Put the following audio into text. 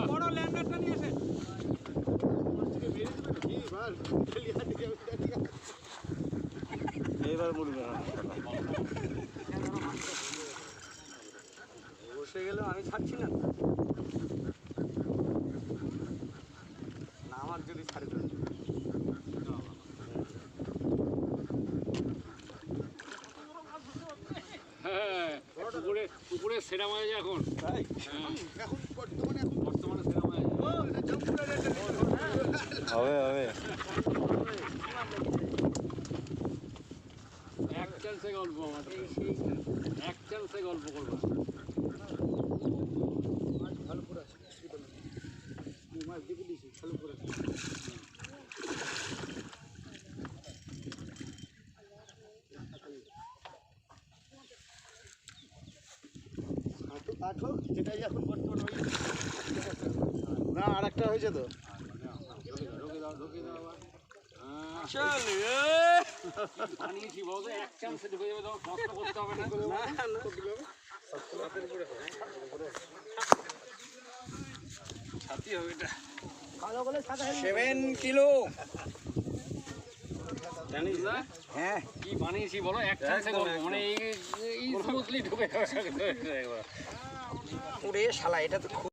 বড় ল্যান্ডারটা নিয়ে এসে এইবার মুড়বে না বসে গেলেও আমি ছাড়ছি না আমার যদি ছাড়ে দেবে পুকুরে সেরা মাছ এখন বর্তমানে সেরা মাছ হবে হবে এক চান্সে গল্প আমাদের এক চান্সে গল্প করবো ভালো করে আছে মাছ দেখে দিয়েছি ভালো করে আছে আঠো যেটাই এখন বর্তমান না আর একটা হয়েছে তো বানিয়েছি বলতো এক চান্সে ঢুকে যাবে তখন কষ্ট করতে হবে না ছাতি হবে এটা 7 কিলো জানিস না হ্যাঁ কি বানিয়েছি বলো এক চান্সে গল্প মানে এই স্মুথলি ঢুকে যাবে ওরে শালা এটা তো